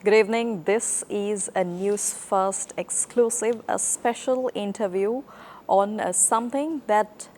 Good evening. This is a Newsfirst exclusive, a special interview on something that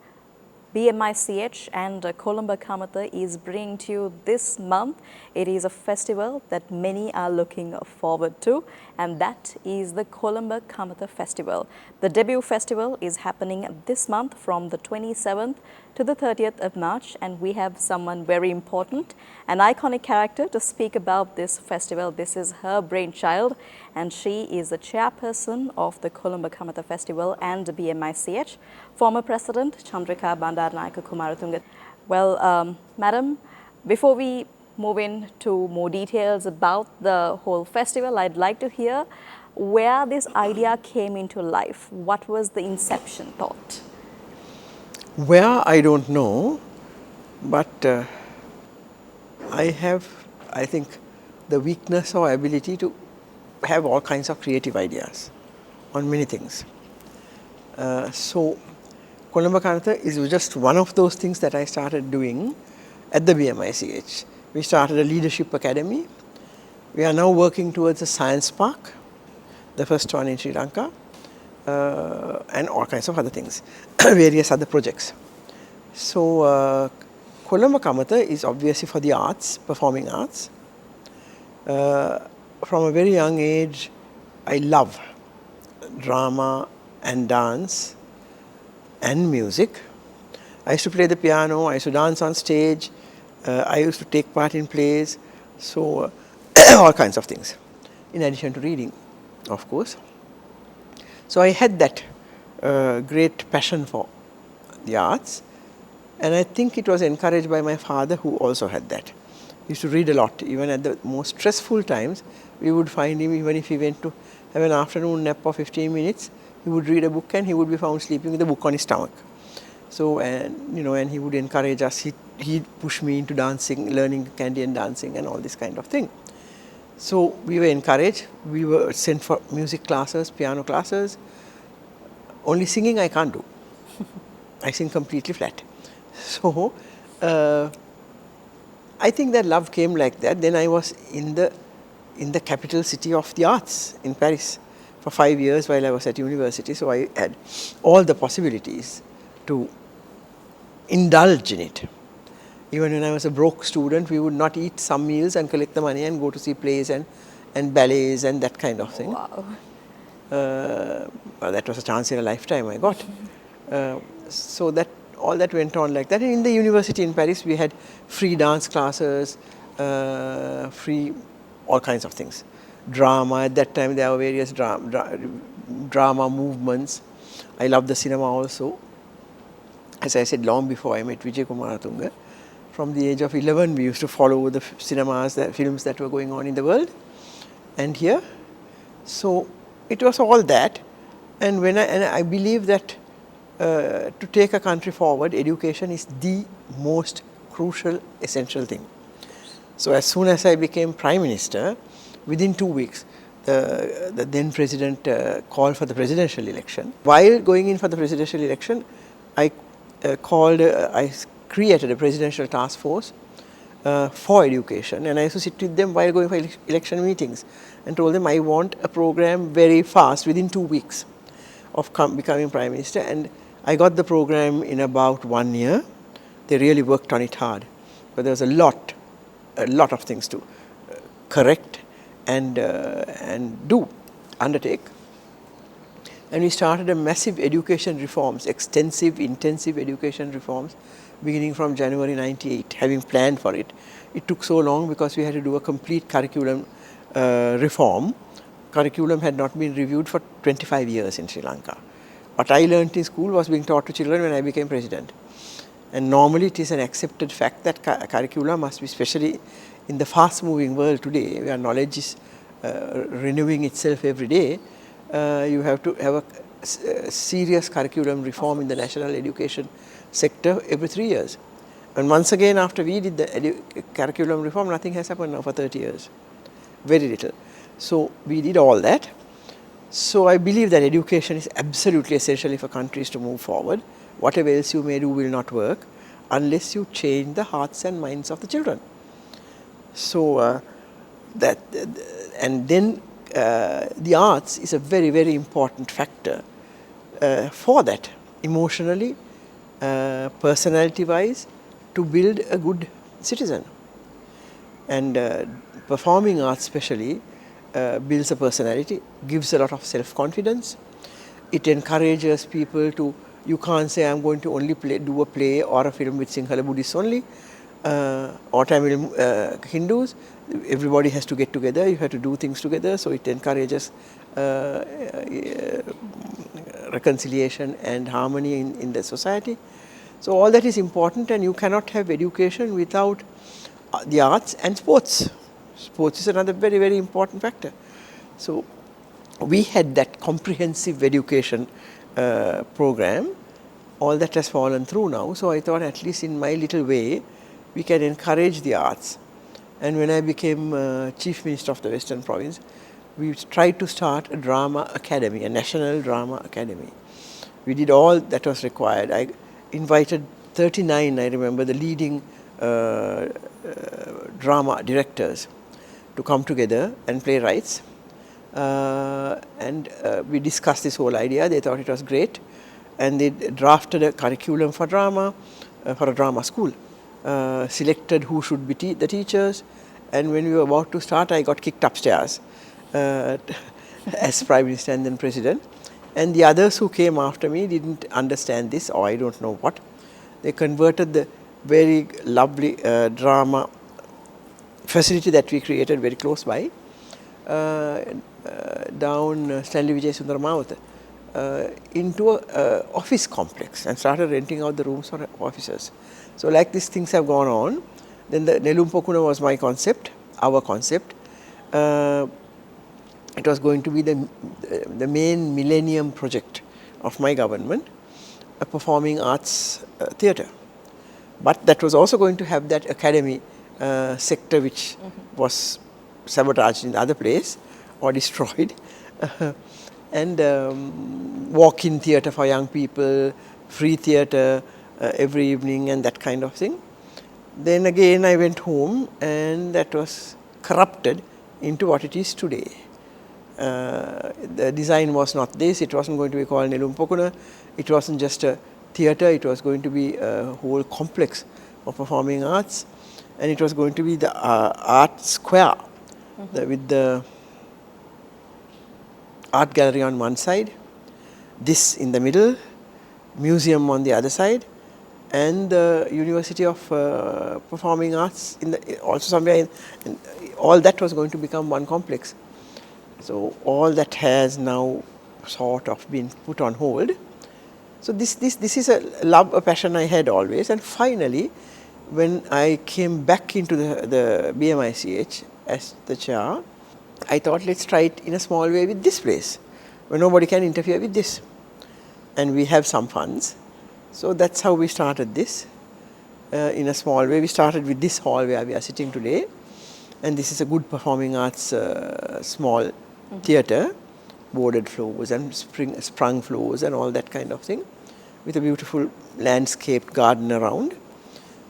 BMICH and Kolamba Kamatha is bringing to you this month. It is a festival that many are looking forward to, and that is the Kolamba Kamatha Festival. The debut festival is happening this month from the 27th to the 30th of March, and we have someone very important, an iconic character to speak about this festival. This is her brainchild, and she is the chairperson of the Kolamba Kamatha Festival and BMICH, former President Chandrika Bandaranaike Kumaratunga. Well, Madam, before we move into more details about the whole festival, I'd like to hear where this idea came into life. What was the inception thought? Where, I don't know, but I have, I think, the weakness or ability to have all kinds of creative ideas on many things. So, Kolamba Kamatha is just one of those things that I started doing at the BMICH. We started a leadership academy. We are now working towards a science park, the first one in Sri Lanka, and all kinds of other things, various other projects. So, Kolamba Kamatha is obviously for the arts, performing arts. From a very young age, I love drama and dance and music. I used to play the piano, I used to dance on stage, I used to take part in plays, so all kinds of things, in addition to reading, of course. So I had that great passion for the arts, and I think it was encouraged by my father, who also had that. He used to read a lot. Even at the most stressful times, we would find him, even if he went to have an afternoon nap of 15 minutes, he would read a book and he would be found sleeping with a book on his stomach. So, and he would encourage us. He'd push me into dancing, learning Canadian dancing and all this kind of thing. So we were encouraged. We were sent for music classes, piano classes. Only singing I can't do. I sing completely flat. So I think that love came like that. Then I was in the capital city of the arts in Paris for 5 years while I was at university. So I had all the possibilities to indulge in it. Even when I was a broke student, we would not eat some meals and collect the money and go to see plays and ballets and that kind of thing. Wow. Well, that was a chance in a lifetime I got. So that all that went on like that. And in the university in Paris, we had free dance classes, free all kinds of things. Drama, at that time there were various drama movements. I loved the cinema also. As I said, long before I met Vijay Kumaratunga, from the age of 11, we used to follow the cinemas, the films that were going on in the world and here. So it was all that. And I believe that to take a country forward, education is the most crucial, essential thing. So as soon as I became Prime Minister, within 2 weeks, the then President called for the presidential election. While going in for the presidential election, I created a presidential task force for education, and I used to sit with them while going for election meetings and told them I want a program very fast, within 2 weeks of becoming Prime Minister. And I got the program in about 1 year. They really worked on it hard, but there was a lot of things to correct and undertake. And we started a massive education reforms, extensive, intensive education reforms, beginning from January 98, having planned for it. It took so long because we had to do a complete curriculum reform. Curriculum had not been reviewed for 25 years in Sri Lanka. What I learned in school was being taught to children when I became president. And normally it is an accepted fact that curriculum must be, especially in the fast-moving world today, where knowledge is renewing itself every day, you have to have a serious curriculum reform in the national education sector every 3 years. And once again, after we did the curriculum reform, nothing has happened now for 30 years. Very little. So we did all that. So I believe that education is absolutely essential for countries to move forward. Whatever else you may do will not work unless you change the hearts and minds of the children. So and then the arts is a very, very important factor for that, emotionally, personality-wise, to build a good citizen. And performing arts especially builds a personality, gives a lot of self-confidence. It encourages people to, you can't say I'm going to only do a play or a film with Sinhala Buddhists only, or Tamil Hindus. Everybody has to get together, you have to do things together, so it encourages reconciliation and harmony in the society. So all that is important, and you cannot have education without the arts and sports. Sports is another very, very important factor. So we had that comprehensive education program. All that has fallen through now. So I thought, at least in my little way, we can encourage the arts. And when I became Chief Minister of the Western Province, we tried to start a drama academy, a national drama academy. We did all that was required. I invited 39, I remember, the leading drama directors to come together, and playwrights. And we discussed this whole idea. They thought it was great. And they drafted a curriculum for drama, for a drama school. Selected who should be the teachers. And when we were about to start, I got kicked upstairs as Prime Minister and then President. And the others who came after me didn't understand this, or I don't know what. They converted the very lovely drama facility that we created very close by, down Stanley Vijay Sundaramawatha, into an office complex, and started renting out the rooms for officers. So like these things have gone on. Then the Nelumpokuna was my concept, our concept. It was going to be the main millennium project of my government, a performing arts theatre. But that was also going to have that academy sector, which was sabotaged in the other place or destroyed. And walk-in theatre for young people, free theatre every evening, and that kind of thing. Then again I went home, and that was corrupted into what it is today. The design was not this. It wasn't going to be called Nelumpokuna. It wasn't just a theatre. It was going to be a whole complex of performing arts, and it was going to be the art square with the art gallery on one side, this in the middle, museum on the other side, and the University of Performing Arts also somewhere in all that was going to become one complex. So all that has now sort of been put on hold. So this is a love, a passion I had always. And finally, when I came back into the BMICH as the chair, I thought, let's try it in a small way with this place, where nobody can interfere with this. And we have some funds. So that's how we started this in a small way. We started with this hall where we are sitting today. And this is a good performing arts small theatre, boarded floors and sprung floors and all that kind of thing, with a beautiful landscaped garden around.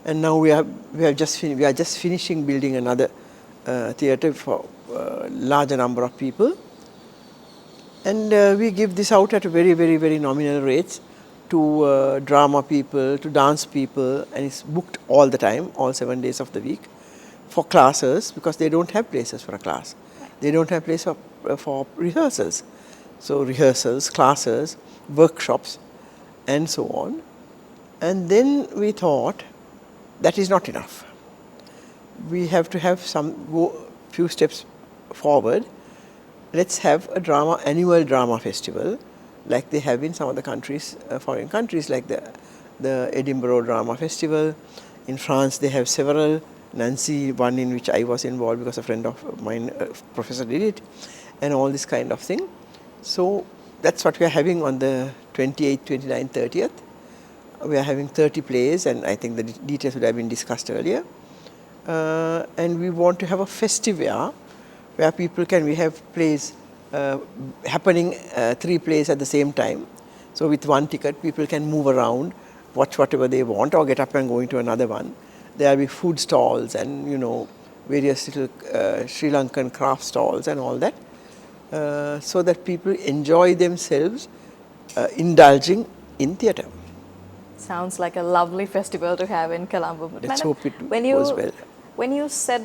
And now we are just finishing building another theatre for a larger number of people. And we give this out at a very, very, very nominal rates to drama people, to dance people, and it's booked all the time, all 7 days of the week, for classes, because they don't have places for a class. They don't have place for rehearsals. So rehearsals, classes, workshops, and so on. And then we thought that is not enough. We have to have few steps forward. Let's have a annual drama festival, like they have in some of the countries, foreign countries, like the Edinburgh Drama Festival. In France, they have several. Nancy, one in which I was involved because a friend of mine, professor, did it, and all this kind of thing. So that's what we are having on the 28th, 29th, 30th. We are having 30 plays, and I think the details would have been discussed earlier. And we want to have a festive year where people we have plays happening, 3 plays at the same time. So with one ticket, people can move around, watch whatever they want, or get up and go into another one. There will be food stalls and, various little Sri Lankan craft stalls and all that, so that people enjoy themselves indulging in theatre. Sounds like a lovely festival to have in Colombo. But Let's madam, hope it when goes you well. when you said,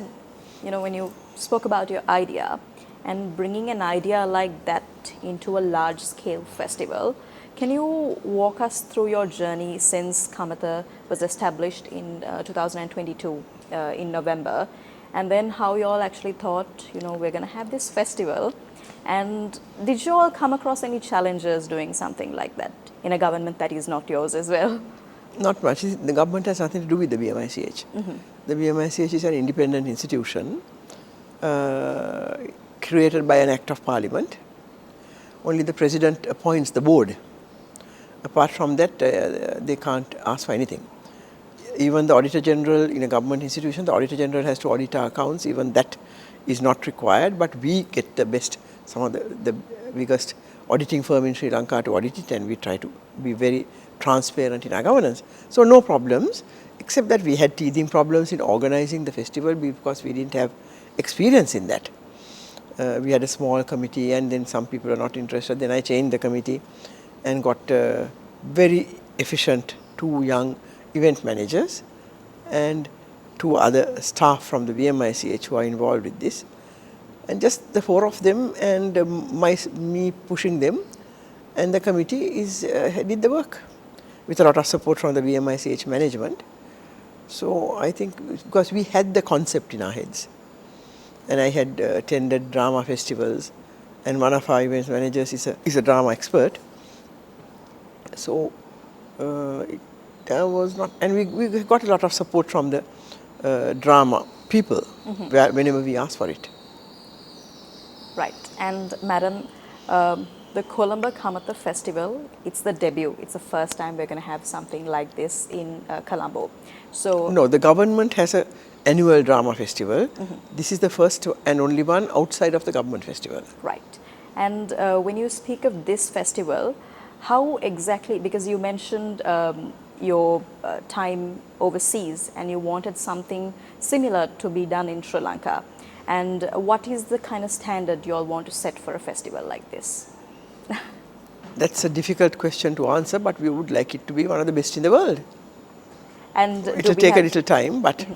when you spoke about your idea and bringing an idea like that into a large scale festival, can you walk us through your journey since Kamatha was established in 2022 in November, and then how you all actually thought, we're going to have this festival, and did you all come across any challenges doing something like that in a government that is not yours as well? Not much. The government has nothing to do with the BMICH. The BMICH is an independent institution created by an act of parliament. Only the president appoints the board. Apart from that, they can't ask for anything. Even the Auditor General in a government institution, the Auditor General has to audit our accounts. Even that is not required, but we get the best, some of the biggest auditing firm in Sri Lanka to audit it, and we try to be very transparent in our governance. So no problems, except that we had teething problems in organizing the festival because we didn't have experience in that. We had a small committee, and then some people are not interested. Then I changed the committee and got very efficient 2 young event managers and 2 other staff from the BMICH who are involved with this. And just the 4 of them and me pushing them, and the committee did the work with a lot of support from the BMICH management. So I think because we had the concept in our heads, and I had attended drama festivals, and one of our event managers is a drama expert. So there was not, and we got a lot of support from the drama people whenever we asked for it. Right. And madam, the Kolamba Kamatha festival, it's the debut. It's the first time we're going to have something like this in Colombo. So no, the government has an annual drama festival. This is the first and only one outside of the government festival. Right. And when you speak of this festival, how exactly, because you mentioned your time overseas and you wanted something similar to be done in Sri Lanka. And what is the kind of standard you all want to set for a festival like this? That's a difficult question to answer, but we would like it to be one of the best in the world. And it will take a little time, but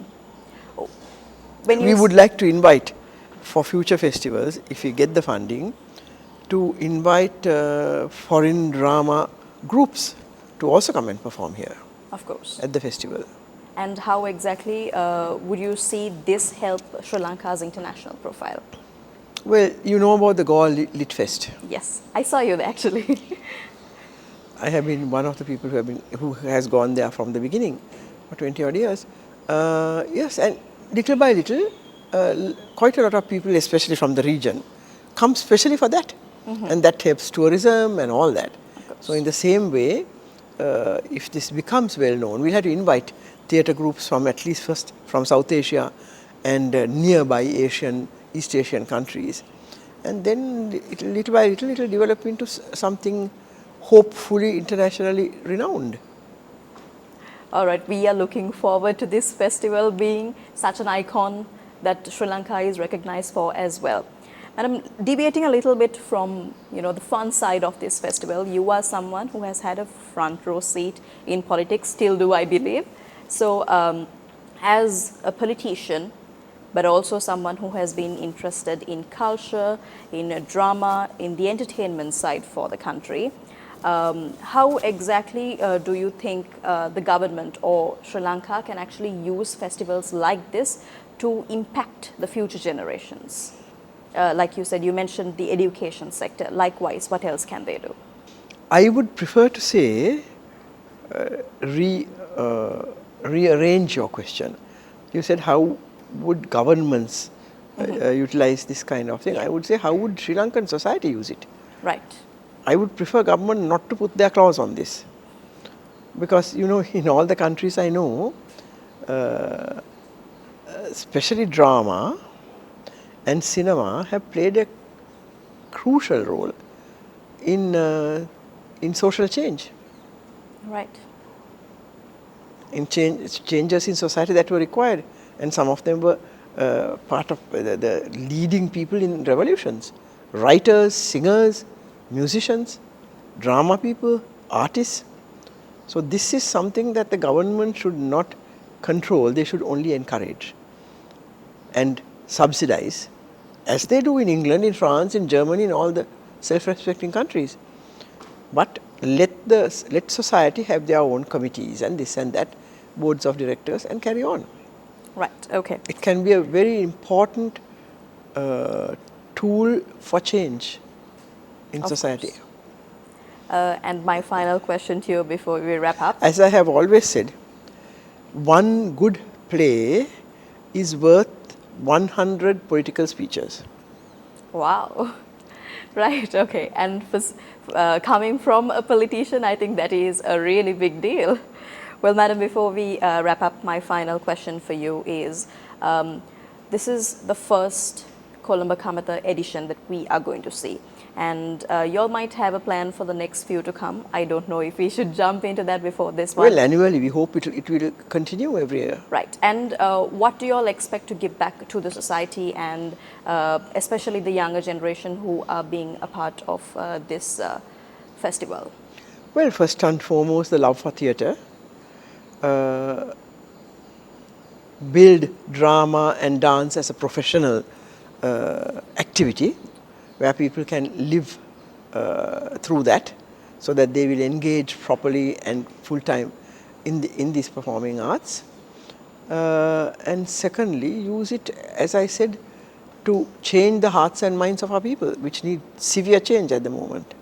we would like to invite for future festivals, if we get the funding, to invite foreign drama groups to also come and perform here. Of course. At the festival. And how exactly would you see this help Sri Lanka's international profile? Well, you know about the Goa Lit Fest. Yes, I saw you there actually. I have been one of the people who has gone there from the beginning for 20 odd years. Yes, and little by little, quite a lot of people, especially from the region, come specially for that. And that helps tourism and all that. So in the same way, if this becomes well known, we have to invite theatre groups from at least first from South Asia and nearby East Asian countries. And then little by little, it will develop into something hopefully internationally renowned. All right, we are looking forward to this festival being such an icon that Sri Lanka is recognized for as well. And I'm deviating a little bit from, the fun side of this festival. You are someone who has had a front row seat in politics, still do, I believe. So as a politician, but also someone who has been interested in culture, in drama, in the entertainment side for the country, how exactly do you think the government or Sri Lanka can actually use festivals like this to impact the future generations? Like you said, you mentioned the education sector. Likewise, what else can they do? I would prefer to say, rearrange your question. You said, how would governments utilize this kind of thing? I would say, how would Sri Lankan society use it? Right. I would prefer government not to put their claws on this. Because, in all the countries I know, especially drama and cinema have played a crucial role in social change. Right. In changes in society that were required, and some of them were part of the leading people in revolutions. Writers, singers, musicians, drama people, artists. So this is something that the government should not control, they should only encourage and subsidize, as they do in England, in France, in Germany, in all the self-respecting countries. But let society have their own committees and this and that, boards of directors, and carry on. Right, okay. It can be a very important tool for change in society. And my final question to you before we wrap up. As I have always said, one good play is worth 100 political speeches. Wow. Right, okay. And for, coming from a politician, I think that is a really big deal. Well, madam, before we wrap up, my final question for you is, this is the first Kolamba Kamatha edition that we are going to see. And you all might have a plan for the next few to come. I don't know if we should jump into that before this one. Well, annually, we hope it will continue every year. Right. And what do you all expect to give back to the society and especially the younger generation who are being a part of this festival? Well, first and foremost, the love for theatre. Build drama and dance as a professional activity where people can live through that, so that they will engage properly and full-time in these performing arts. And secondly, use it, as I said, to change the hearts and minds of our people, which need severe change at the moment.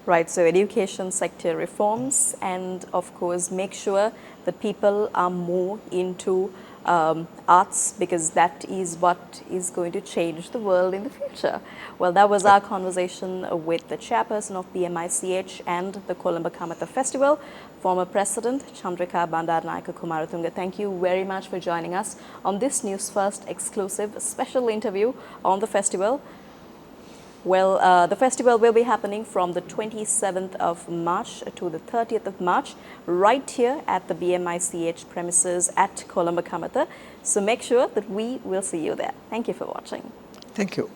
Right, so education sector reforms, and of course make sure that people are more into arts, because that is what is going to change the world in the future. Well, that was our conversation with the chairperson of BMICH and the Kolamba Kamatha Festival, former President Chandrika Bandaranaike Kumaratunga. Thank you very much for joining us on this Newsfirst exclusive special interview on the festival. Well, the festival will be happening from the 27th of March to the 30th of March, right here at the BMICH premises at Kolamba Kamatha. So make sure that we will see you there. Thank you for watching. Thank you.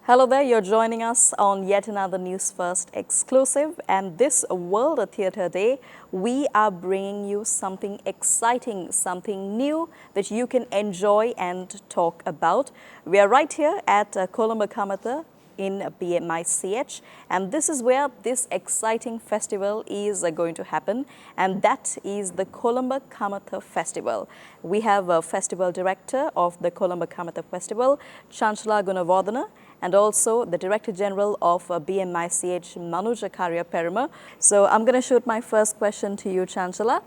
Hello there, you're joining us on yet another Newsfirst exclusive, and this World Theatre Day, we are bringing you something exciting, something new that you can enjoy and talk about. We are right here at Kolamba Kamatha in BMICH, and this is where this exciting festival is going to happen, and that is the Kolamba Kamatha Festival. We have a festival director of the Kolamba Kamatha Festival, Chanchala Gunavardhana, and also the Director General of BMICH, Manuja Karya Peruma. So I'm going to shoot my first question to you, Chanchala.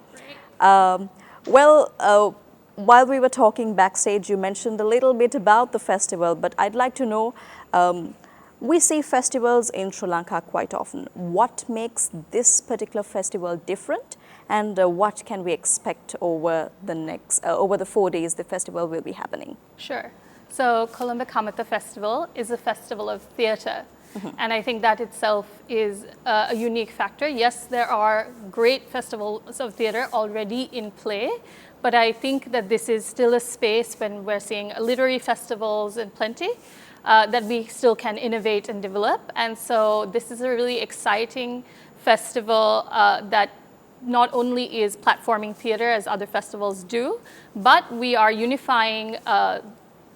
While we were talking backstage, you mentioned a little bit about the festival, but I'd like to know, we see festivals in Sri Lanka quite often. What makes this particular festival different, and what can we expect over the 4 days the festival will be happening? Sure. So Kolamba Kamatha Festival is a festival of theatre. And I think that itself is a unique factor. Yes, there are great festivals of theatre already in play, but I think that this is still a space when we're seeing literary festivals in plenty, that we still can innovate and develop. And so this is a really exciting festival that not only is platforming theatre as other festivals do, but we are unifying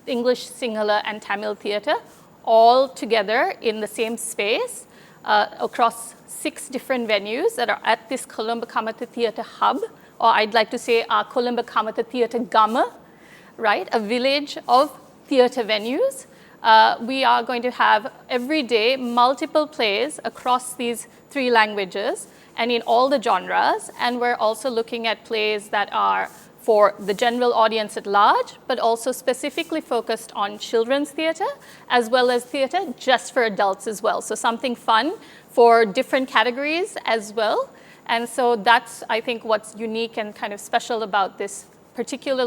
English, Sinhala and Tamil theatre all together in the same space across 6 different venues that are at this Kolamba Kamatha Theatre Hub, or I'd like to say our Kolamba Kamatha Theatre Gama, right? A village of theatre venues. We are going to have every day multiple plays across these 3 languages and in all the genres, and we're also looking at plays that are for the general audience at large, but also specifically focused on children's theatre, as well as theatre just for adults as well. So something fun for different categories as well. And so that's, I think, what's unique and kind of special about this particular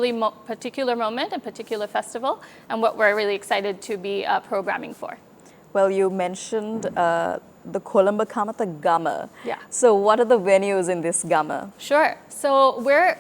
moment and particular festival, and what we're really excited to be programming for. Well, you mentioned the Kolamba Kamatha Gamma. Yeah. So what are the venues in this Gamma? Sure. So we're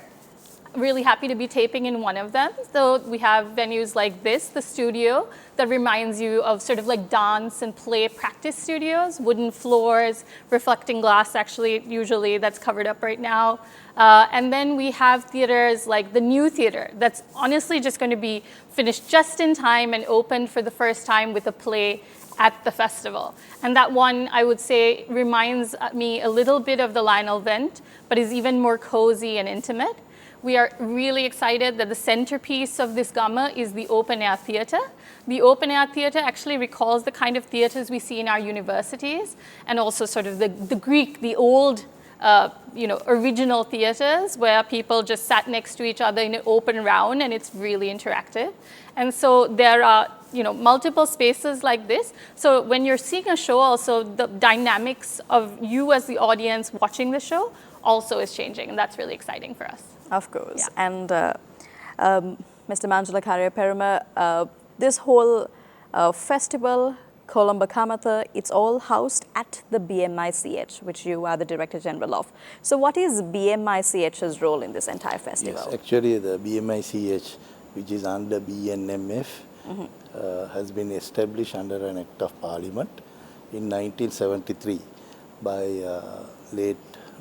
really happy to be taping in one of them. So we have venues like this, the studio, that reminds you of sort of like dance and play practice studios, wooden floors, reflecting glass actually, usually that's covered up right now. And then we have theaters like the New Theater that's honestly just going to be finished just in time and opened for the first time with a play at the festival. And that one, I would say, reminds me a little bit of the Lionel Vent, but is even more cozy and intimate. We are really excited that the centerpiece of this Gamma is the open air theater. The open air theater actually recalls the kind of theaters we see in our universities, and also sort of the Greek, the old original theaters where people just sat next to each other in an open round, and it's really interactive. And so there are multiple spaces like this. So when you're seeing a show, also the dynamics of you as the audience watching the show also is changing, and that's really exciting for us. Of course. Yeah. And Mr. Manjula Karya-Peruma, this whole festival, Kolamba Kamatha, it's all housed at the BMICH, which you are the Director General of. So what is BMICH's role in this entire festival? Yes, actually the BMICH, which is under BNMF, has been established under an Act of Parliament in 1973 by late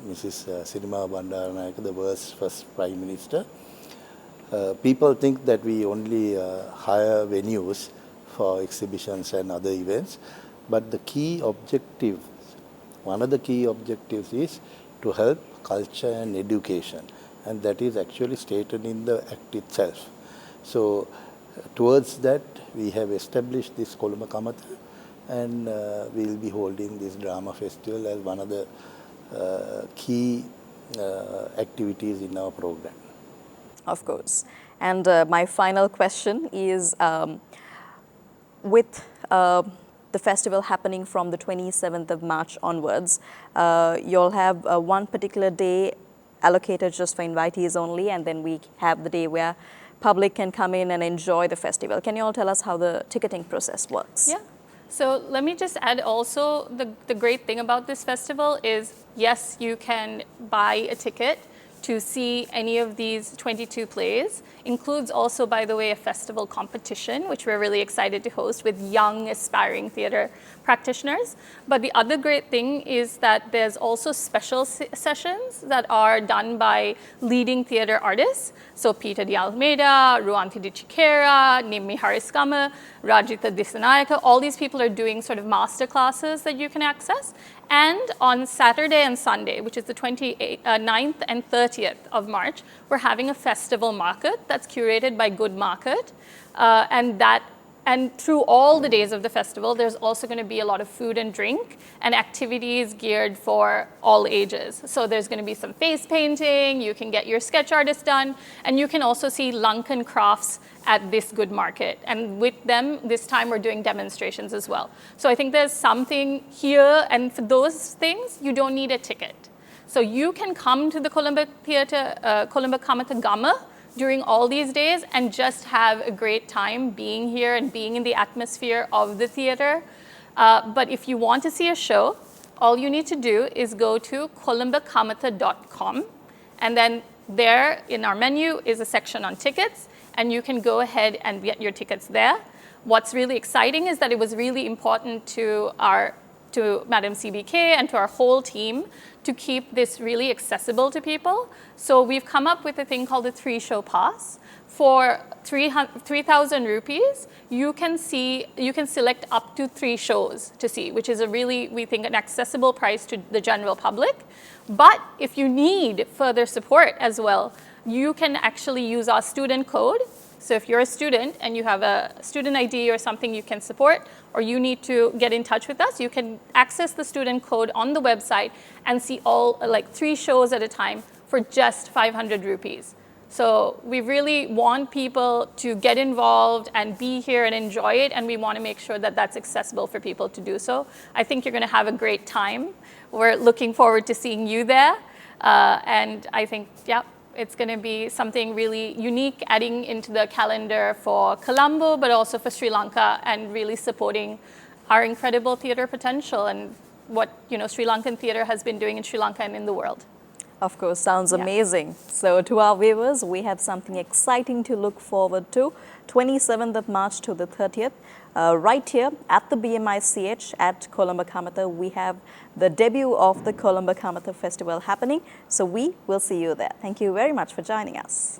Mrs. Sirima Bandaranayake, the world's first Prime Minister. People think that we only hire venues for exhibitions and other events, but the key objective, one of the key objectives is to help culture and education, and that is actually stated in the Act itself. So towards that, we have established this Kolamba Kamatha, and we will be holding this drama festival as one of the key activities in our program. Of course. And my final question is, with the festival happening from the 27th of March onwards, you'll have one particular day allocated just for invitees only, and then we have the day where public can come in and enjoy the festival. Can you all tell us how the ticketing process works? Yeah. So let me just add also, the great thing about this festival is, yes, you can buy a ticket to see any of these 22 plays. Includes also, by the way, a festival competition, which we're really excited to host with young, aspiring theater practitioners. But the other great thing is that there's also special sessions that are done by leading theater artists. So Peter de Almeida, Ruanti de Chiquera, Nimmi Hariskama, Rajitha Disanayaka, all these people are doing sort of master classes that you can access. And on Saturday and Sunday, which is the 29th and 30th of March, we're having a festival market that's curated by Good Market. And through all the days of the festival, there's also going to be a lot of food and drink and activities geared for all ages. So there's going to be some face painting, you can get your sketch artist done, and you can also see Lankan crafts at this Good Market. And with them, this time we're doing demonstrations as well. So I think there's something here, and for those things, you don't need a ticket. So you can come to the Kolamba Kamatha Gamma during all these days and just have a great time being here and being in the atmosphere of the theater. But if you want to see a show, all you need to do is go to kolambakamatha.com, and then there in our menu is a section on tickets, and you can go ahead and get your tickets there. What's really exciting is that it was really important to Madam CBK and to our whole team to keep this really accessible to people. So we've come up with a thing called the 3-show pass. For 3,000 rupees, you can select up to 3 shows to see, which is a really, we think, an accessible price to the general public. But if you need further support as well, you can actually use our student code. So if you're a student and you have a student ID or something you can support, or you need to get in touch with us, you can access the student code on the website and see all 3 shows at a time for just 500 rupees. So we really want people to get involved and be here and enjoy it, and we want to make sure that that's accessible for people to do so. I think you're going to have a great time. We're looking forward to seeing you there. And I think, yeah, it's going to be something really unique, adding into the calendar for Colombo, but also for Sri Lanka, and really supporting our incredible theater potential and what Sri Lankan theatre has been doing in Sri Lanka and in the world. Of course, sounds Yeah. amazing. So to our viewers, we have something exciting to look forward to. 27th of March to the 30th, right here at the BMICH at Kolamba Kamatha, we have the debut of the Kolamba Kamatha Festival happening. So we will see you there. Thank you very much for joining us.